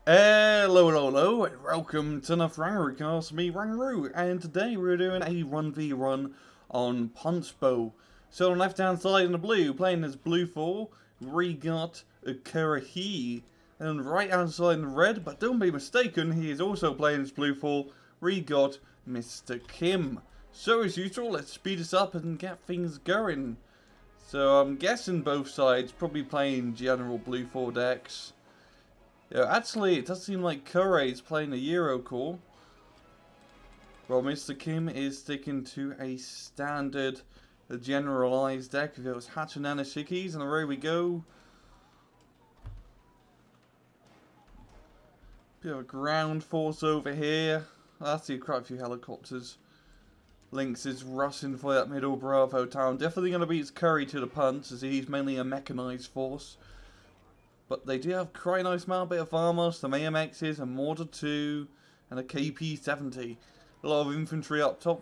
Hello, and welcome to another RANGROO cast, me RANGROO, and today we're doing a 1v1 on Punch Bowl. So on the left hand side in the blue, playing as blue 4, we got a Currahee, and on the right hand side in red, but don't be mistaken, he is also playing as blue 4, we got Mr. Kim. So as usual, let's speed this up and get things going. So I'm guessing both sides probably playing general blue 4 decks. Yeah, actually, it does seem like Currahee is playing a Euro core. Well, Mr. Kim is sticking to a standard, generalized deck. If it was Hachinana Shikis, and away we go. Bit of a ground force over here. I see quite a few helicopters. Lynx is rushing for that middle Bravo town. Definitely going to beat Currahee to the punch, as he's mainly a mechanized force. But they do have quite a nice amount of armor, some AMXs, a Mortar 2, and a KP-70. A lot of infantry up top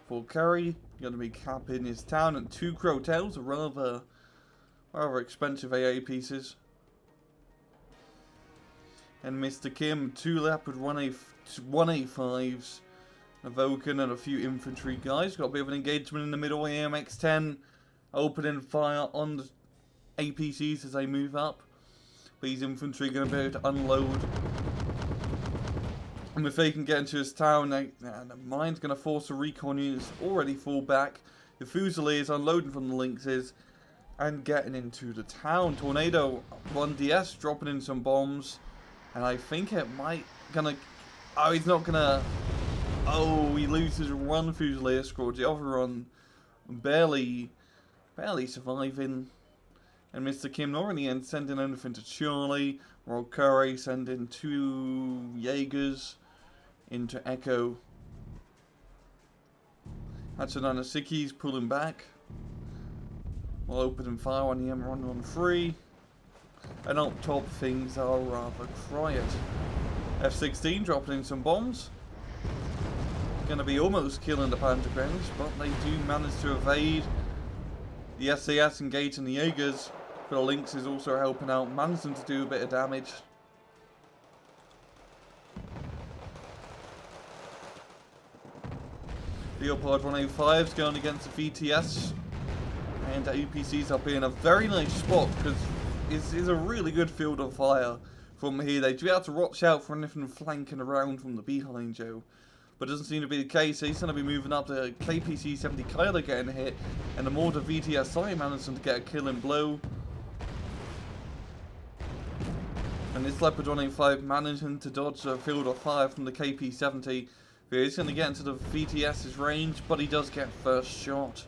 for Currahee. Going to be capping his town, and 2 Crotels, rather expensive AA pieces. And Mr. Kim, 2 Leopard 1A5s, a Vulcan, and a few infantry guys. Got a bit of an engagement in the middle, AMX-10 opening fire on the APCs as they move up. These infantry are going to be able to unload. And if they can get into his town, the mine's going to force the recon units already fall back. The Fusiliers unloading from the Lynxes and getting into the town. Tornado 1DS dropping in some bombs. And I think it might gonna... Oh, he's not gonna... Oh, he loses one Fusilier squad. The other one barely surviving. And Mr. Kim not really sending anything to Charlie, while Currahee sending 2 Jaegers into Echo. Hachinana Siki's pulling back, while opening fire on the M113. And up top things are rather quiet. F-16 dropping in some bombs. Going to be almost killing the Pantograms, but they do manage to evade. The SAS engaging the Jaegers. But the Lynx is also helping out, managing to do a bit of damage. Leopard 105 is going against the VTS. And the APCs are being a very nice spot, because it's a really good field of fire from here. They do have to watch out for anything flanking around from the behind Joe. But it doesn't seem to be the case. He's going to be moving up to KPC-70 Kyler getting hit. And the Mortar VTSI managing to get a killing blow. And this Leopard 185 managing to dodge a field of fire from the KP-70. He's going to get into the VTS's range, but he does get first shot.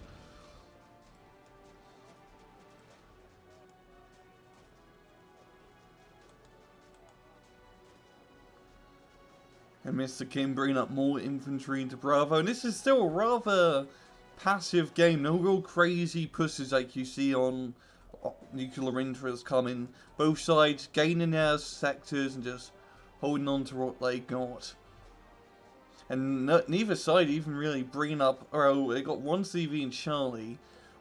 And Mr. Kim bringing up more infantry into Bravo. And this is still a rather passive game. No real crazy pushes like you see on nuclear interest coming. Both sides gaining their sectors and just holding on to what they got. And neither side even really bringing up... Oh, they got 1 CV in Charlie.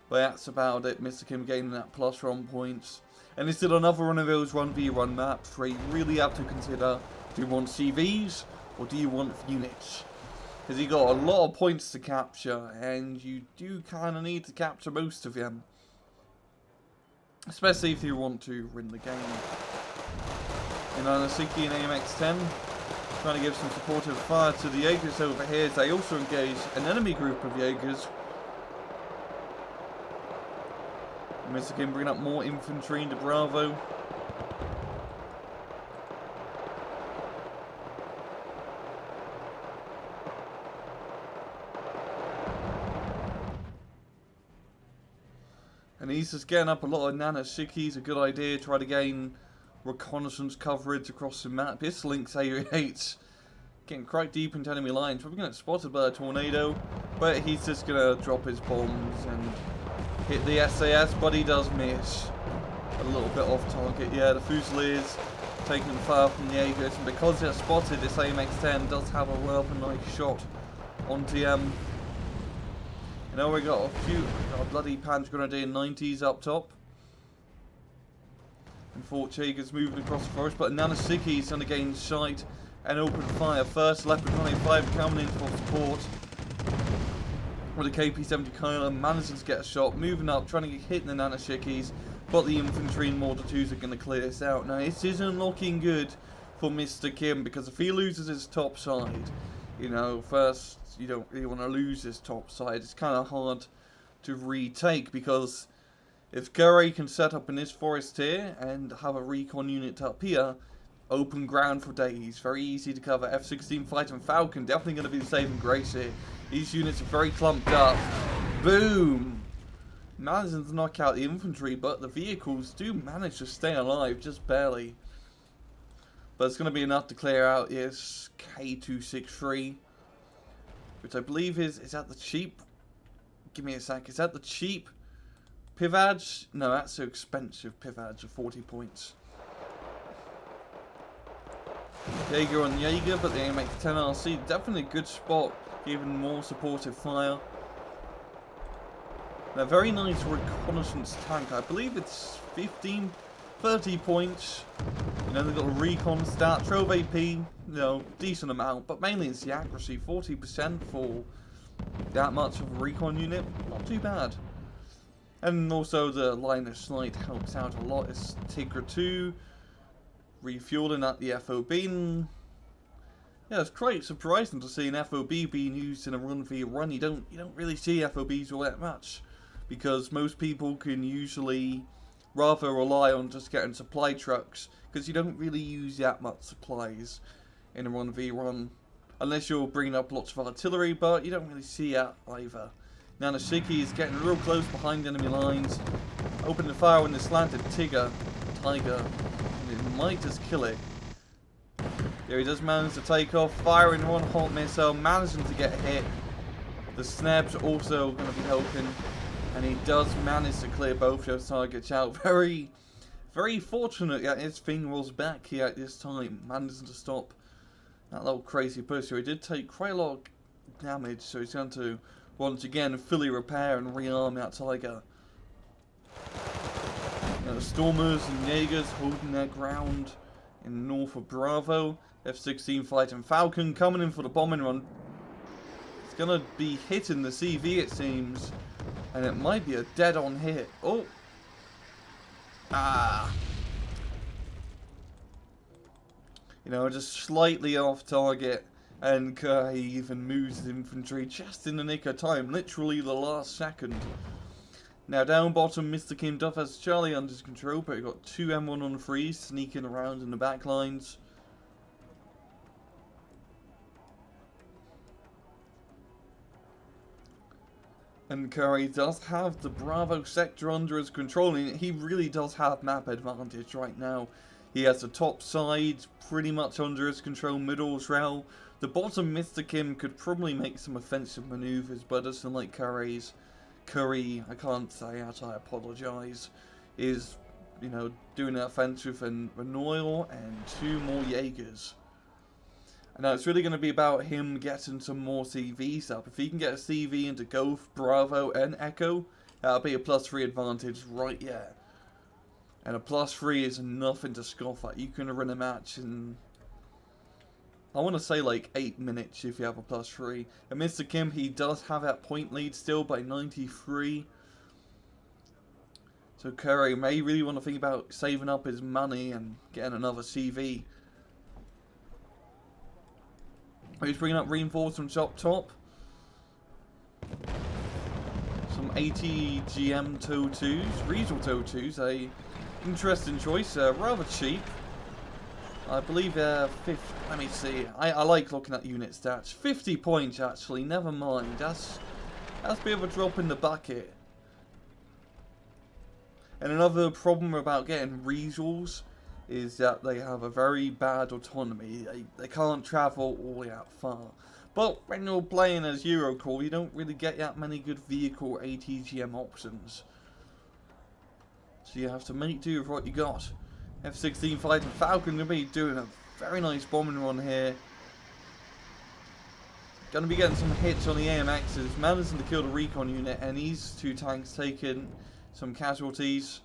But that's about it. Mr. Kim gaining that +1 points. And it's still another one of those 1v1 maps where you really have to consider, do you want CVs or do you want units? Because you got a lot of points to capture, and you do kind of need to capture most of them. Especially if you want to win the game. And Anasiki and AMX-10 trying to give some supportive fire to the Jaegers over here as they also engage an enemy group of Jaegers. Mr. Kim bringing up more infantry into Bravo. And he's just getting up a lot of Nana Shikis, a good idea, try to gain reconnaissance coverage across the map. This Lynx A8's getting quite deep into enemy lines, probably going to get spotted by a tornado, but he's just going to drop his bombs and hit the SAS, but he does miss. A little bit off target, yeah, the Fusiliers taking fire from the Jaegers, and because they're spotted, this AMX-10 does have a rather nice shot on TM. You know, we got a bloody Panzer Grenadier 90s up top. And Fort Jaeger's moving across the forest, but Nanosiki's going to gain sight and open fire. First Leopard 25 coming in for support. With a KP-70 Kyler managing to get a shot, moving up, trying to get hit in the Nanoshikis, but the infantry and Mortar 2s are going to clear this out. Now, it isn't looking good for Mr. Kim, because if he loses his top side, you know, first, you don't really want to lose his top side. It's kind of hard to retake, because if Currahee can set up in this forest here and have a recon unit up here, open ground for days, very easy to cover. F-16 Fighting Falcon definitely going to be the saving grace here. These units are very clumped up. Boom! Managing to knock out the infantry, but the vehicles do manage to stay alive, just barely. But it's going to be enough to clear out this K263, which I believe is that the cheap? Give me a sec. Is that the cheap Pivage? No, that's so expensive Pivage of 40 points. Jaeger on Jaeger, but the AMX-10 RC, definitely a good spot, even more supportive fire. And a very nice reconnaissance tank. I believe it's 30 points. You know, they've got a recon stat, Trove AP, you know, decent amount, but mainly it's the accuracy, 40% for that much of a recon unit, not too bad. And also the line of sight helps out a lot. It's Tigra 2, refueling at the FOB. And yeah, it's quite surprising to see an FOB being used in a run v run. You don't really see FOBs all that much, because most people can usually rather rely on just getting supply trucks, because you don't really use that much supplies in a run v run, unless you're bringing up lots of artillery, but you don't really see that either. Nanosiki is getting real close behind enemy lines, opening the fire when the slanted Tiger, and it might just kill it. Here he does manage to take off, firing one hot missile, managing to get hit. The snabs are also going to be helping, and he does manage to clear both those targets out. Very, very fortunate that his thing was back here at this time, managing to stop that little crazy push. So he did take quite a lot of damage, so he's going to once again fully repair and rearm that Tiger. Now the Stormers and Jaegers holding their ground in north of Bravo. F-16 Fighting Falcon coming in for the bombing run. It's going to be hitting the CV, it seems, and it might be a dead-on hit. Oh! Ah! You know, just slightly off target, and Currahee even moves his infantry just in the nick of time, literally the last second. Now down bottom, Mr. Kim Duff has Charlie under his control, but he got two M1 on freeze sneaking around in the back lines. And Currahee does have the Bravo sector under his control, and he really does have map advantage right now. He has the top side pretty much under his control, middle as well. The bottom, Mr. Kim could probably make some offensive maneuvers, but doesn't like Currahee, I can't say that, I apologise, is, you know, doing an offensive and Renoil and two more Jaegers. And now it's really going to be about him getting some more CVs up. If he can get a CV into Golf, Bravo and Echo, that'll be a +3 advantage right there. And a +3 is nothing to scoff at. You can run a match in, I want to say like 8 minutes if you have a +3. And Mr. Kim, he does have that point lead still by 93. So Currahee may really want to think about saving up his money and getting another CV. He's bringing up reinforcements up top. Some ATGM TOW2s, Riesel TOW2s, a interesting choice, rather cheap. I believe they're 50, let me see, I like looking at unit stats. 50 points actually, never mind, that's a bit of a drop in the bucket. And another problem about getting Riesels is that they have a very bad autonomy. They can't travel all that far. But when you're playing as Eurocore, you don't really get that many good vehicle ATGM options. So you have to make do with what you got. F-16 Fighting Falcon going to be doing a very nice bombing run here. Going to be getting some hits on the AMXs, managing to kill the recon unit, and these two tanks taking some casualties.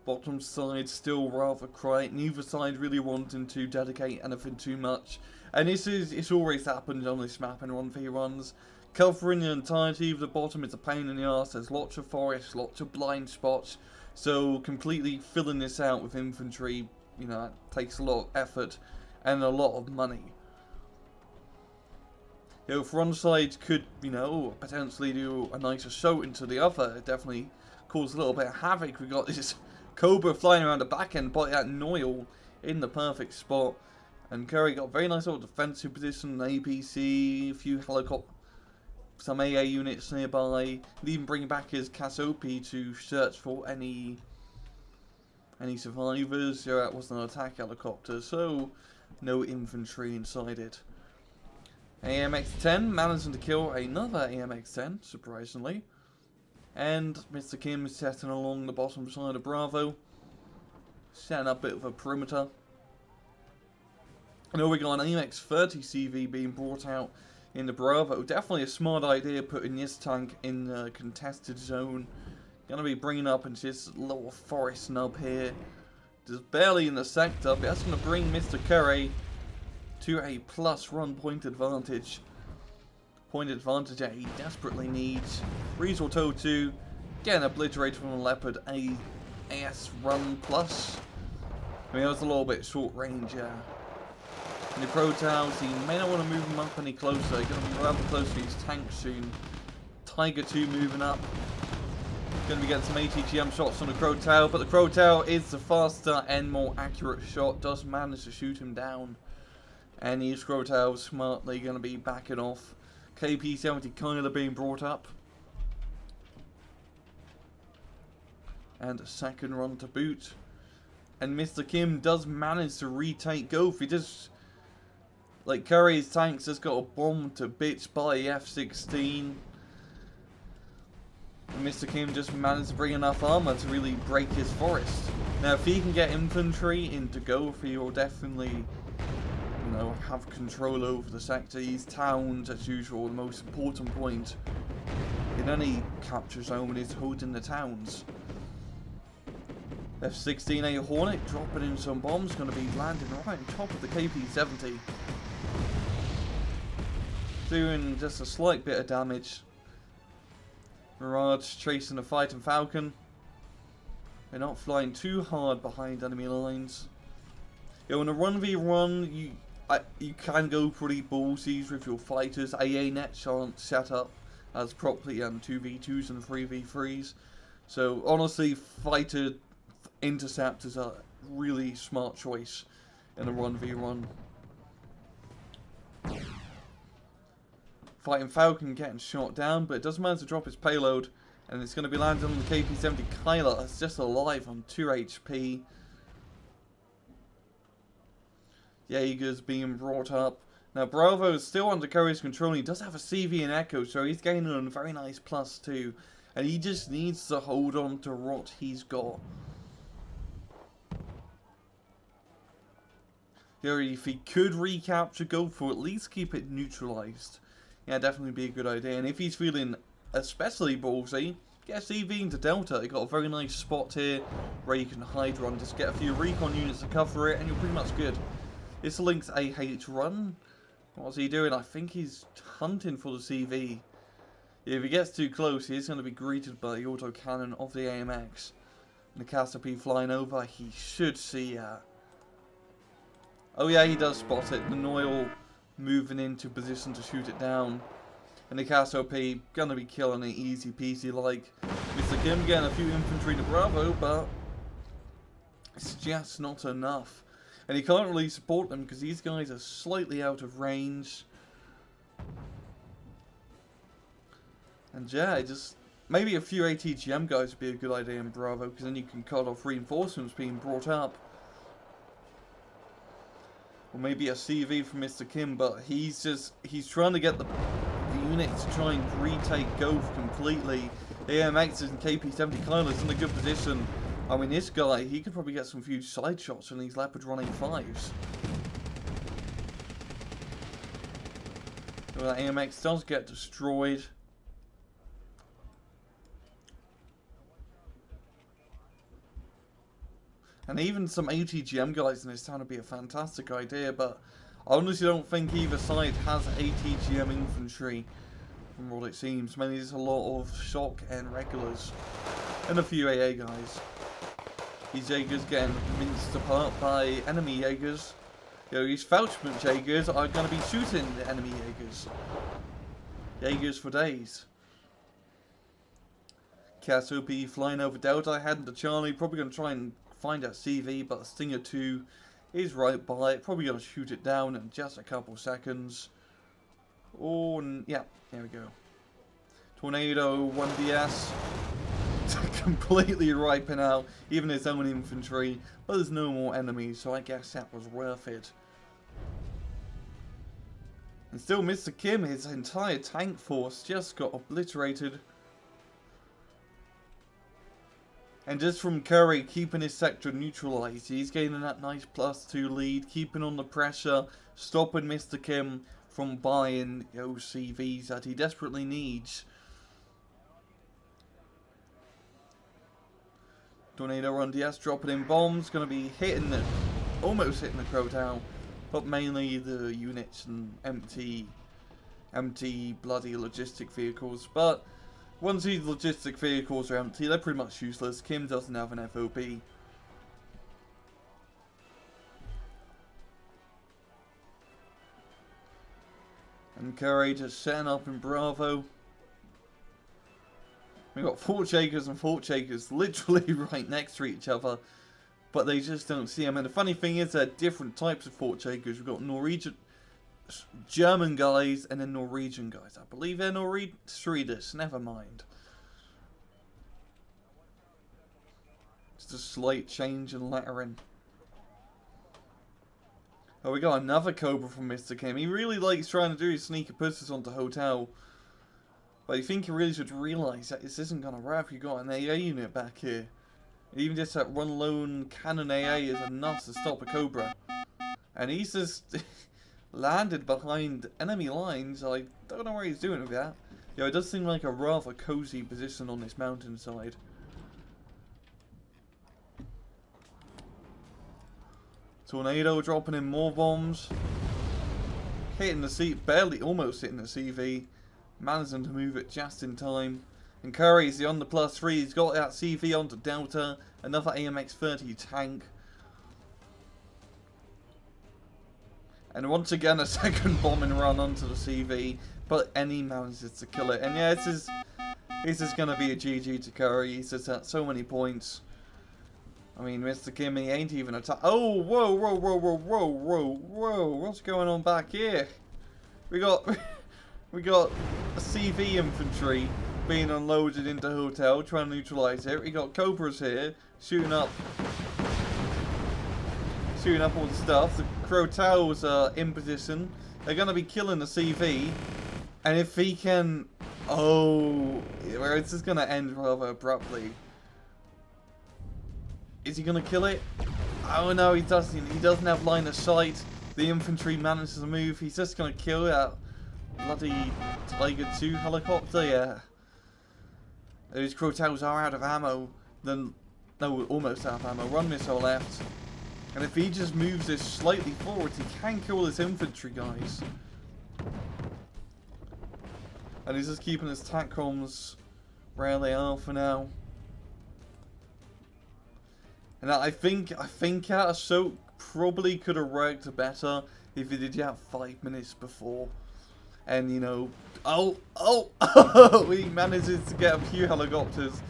Bottom side still rather quiet. Neither side really wanting to dedicate anything too much. And it's always happened on this map in 1v1s. Covering the entirety of the bottom is a pain in the arse. There's lots of forests, lots of blind spots. So completely filling this out with infantry, you know, it takes a lot of effort and a lot of money. You know, if one side could, you know, potentially do a nice assault into the other, it definitely cause a little bit of havoc. We got this Cobra flying around the back end, but that Noyle in the perfect spot. And Currahee got a very nice little defensive position, an APC, a few helicopters, some AA units nearby, and even bring back his Cassiope to search for any survivors. Yeah, that wasn't an attack helicopter, so no infantry inside it. AMX-10 managing to kill another AMX-10, surprisingly. And Mr. Kim is setting along the bottom side of Bravo, setting up a bit of a perimeter. And we got an AMX-30 CV being brought out in the Bravo. Definitely a smart idea putting this tank in the contested zone. Gonna be bringing up into this little forest nub here. Just barely in the sector, but that's gonna bring Mr. Currahee to a plus run point advantage. Point advantage that he desperately needs. Reasonable Toe 2, getting obliterated from the Leopard AS run plus. I mean, that was a little bit short range, yeah. And the Protows, he may not want to move him up any closer. He's going to be rather close to his tank soon. Tiger 2 moving up. Going to be getting some ATGM shots on the Crow-Tail, but the Crow-Tail is the faster and more accurate shot. Does manage to shoot him down. And these Crow-Tails smartly going to be backing off. KP-70 kind of being brought up. And a second run to boot. And Mr. Kim does manage to retake Gulf. He just... like, Currahee's tanks just got a bomb to bits by the F-16. And Mr. Kim just managed to bring enough armor to really break his forest. Now, if he can get infantry into Gulf, he will definitely, you know, have control over the sector. These towns, as usual, the most important point in any capture zone is holding the towns. F-16A Hornet dropping in some bombs, going to be landing right on top of the KP-70. Doing just a slight bit of damage. Mirage chasing the Fighting Falcon. They're not flying too hard behind enemy lines. You know, in a 1v1, you can go pretty ballsy with your fighters. AA nets aren't set up as properly on 2v2s and 3v3s. So honestly, fighter interceptors are a really smart choice in a 1v1. Fighting Falcon getting shot down, but it does manage to drop its payload, and it's going to be landing on the KP-70 Kyler. That's just alive on 2 HP. Jaeger's being brought up. Now Bravo is still under Currahee's control. He does have a CV and Echo, so he's gaining a very nice +2, and he just needs to hold on to what he's got. If he could recapture Gulf, or at least keep it neutralized, yeah, definitely be a good idea. And if he's feeling especially ballsy, get a CV into Delta. You got a very nice spot here where you can hide run, just get a few recon units to cover it, and you're pretty much good. This links AH run. What's he doing? I think he's hunting for the CV. Yeah, if he gets too close, he's going to be greeted by the autocannon of the AMX. And the Cassiope flying over, he should see oh yeah, he does spot it. The Noyle moving into position to shoot it down. And the Cassiope gonna be killing it easy peasy like. Mr. Kim getting a few infantry to Bravo, but it's just not enough. And he can't really support them because these guys are slightly out of range. And yeah, just maybe a few ATGM guys would be a good idea in Bravo, because then you can cut off reinforcements being brought up. Or maybe a CV from Mr. Kim, but he's trying to get the units to try and retake Gulf completely. The AMX and KP-70 Kyler's in a good position. I mean, this guy, he could probably get some huge side shots on these Leopard running 5s. So that AMX does get destroyed. And even some ATGM guys in this town would be a fantastic idea, but I honestly don't think either side has ATGM infantry, from what it seems. Mainly there's a lot of shock and regulars, and a few AA guys. These Jaegers getting minced apart by enemy Jaegers. You know, these Felchman Jaegers are going to be shooting the enemy Jaegers. Jaegers for days. Chaos OP flying over Delta, heading to Charlie, probably going to try and find that CV, but Stinger 2 is right by it, probably going to shoot it down in just a couple seconds. Oh, yeah, there we go. Tornado 1DS, completely wiping out even his own infantry, but there's no more enemies, so I guess that was worth it. And still Mr. Kim, his entire tank force just got obliterated. And just from Currahee keeping his sector neutralized, he's gaining that nice +2 lead, keeping on the pressure, stopping Mr. Kim from buying those CVs that he desperately needs. Tornado on DS dropping in bombs, going to be hitting it, almost hitting the Crow Town, but mainly the units and empty bloody logistic vehicles. But once these logistic vehicles are empty, they're pretty much useless. Kim doesn't have an FOB. And Currahee just setting up in Bravo. We've got Fort Jaegers and Fort Jaegers literally right next to each other, but they just don't see them. And the funny thing is, they're different types of Fort Jaegers. We've got Norwegian, German guys, and then Norwegian guys. I believe they're Swedish, never mind. Just a slight change in lettering. Oh, we got another Cobra from Mr. Kim. He really likes trying to do his sneaker pushes onto Hotel. But I think he really should realise that this isn't going to work if you got an AA unit back here. Even just that one lone cannon AA is enough to stop a Cobra. And he's just landed behind enemy lines. I don't know what he's doing with that. Yeah, it does seem like a rather cozy position on this mountainside. Tornado dropping in more bombs. Hitting the seat, barely, almost hitting the CV. Managing to move it just in time. And Currahee's on the +3. He's got that CV onto Delta. Another AMX-30 tank. And once again a second bombing run onto the CV. But he manages to kill it. And yeah, this is going to be a GG to Currahee. He's just at so many points. I mean, Mr. Kim, he ain't even attack. Oh, whoa, whoa, whoa, whoa, whoa, whoa, whoa. What's going on back here? We got a CV infantry being unloaded into Hotel, trying to neutralise it. We got Cobras here, shooting up all the stuff. The Crotals are in position. They're going to be killing the CV. And if he can... Oh, this is going to end rather abruptly. Is he going to kill it? Oh no, he doesn't. He doesn't have line of sight. The infantry manages to move. He's just going to kill that bloody Tiger 2 helicopter, yeah. Those Crotals are out of ammo. Then, no, almost out of ammo. One missile left. And if he just moves this slightly forward, he can kill his infantry guys. And he's just keeping his TACCOMs where they are for now. And I think that assault probably could have worked better if he did have 5 minutes before. And you know, he manages to get a few helicopters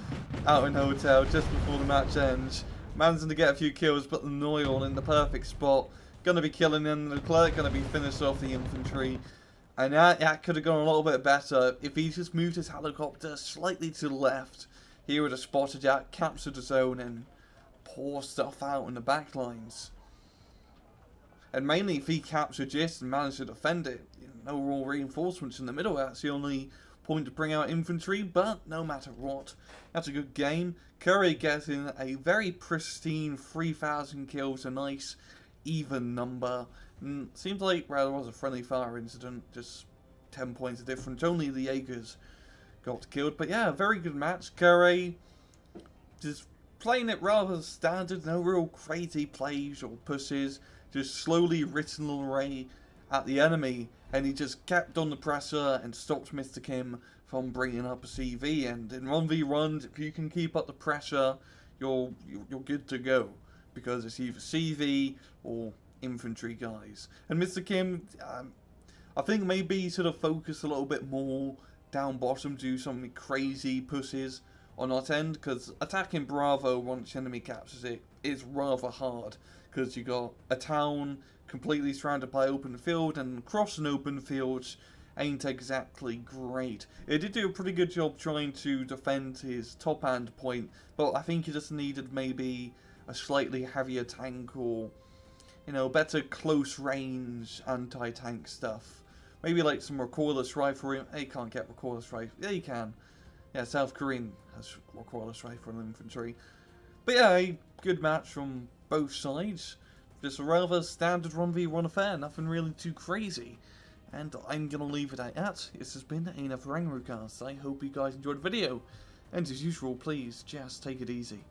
out in Hotel just before the match ends. Managing to get a few kills, but the Noyon in the perfect spot. Gonna be killing them, the Leclerc gonna be finished off the infantry. And that could have gone a little bit better if he just moved his helicopter slightly to the left. He would have spotted that, captured the zone, and pour stuff out in the back lines. And mainly if he captured Gist and managed to defend it, no raw reinforcements in the middle, that's the only point to bring out infantry, but no matter what, that's a good game. Currahee getting a very pristine 3,000 kills, a nice even number. And seems like, well, there was a friendly fire incident, just 10 points of difference, only the Jaegers got killed. But yeah, very good match. Currahee just playing it rather standard, no real crazy plays or pushes, just slowly written away at the enemy, and he just kept on the pressure and stopped Mr. Kim from bringing up a CV. And in 1v1s, if you can keep up the pressure, you're good to go, because it's either CV or infantry guys. And Mr. Kim, I think maybe sort of focus a little bit more down bottom, do some crazy pushes on that end, because attacking Bravo once enemy captures it is rather hard, because you got a town completely surrounded by open field, and crossing open fields ain't exactly great. It did do a pretty good job trying to defend his top hand point, but I think he just needed maybe a slightly heavier tank, or, you know, better close range anti-tank stuff. Maybe like some recoilless rifle. He can't get recoilless rifle. Yeah, he can. Yeah, South Korean has recoilless rifle and infantry. But yeah, a good match from both sides. Just a rather standard 1v1 affair, nothing really too crazy. And I'm going to leave it at that. This has been another RANGROO cast. I hope you guys enjoyed the video. And as usual, please just take it easy.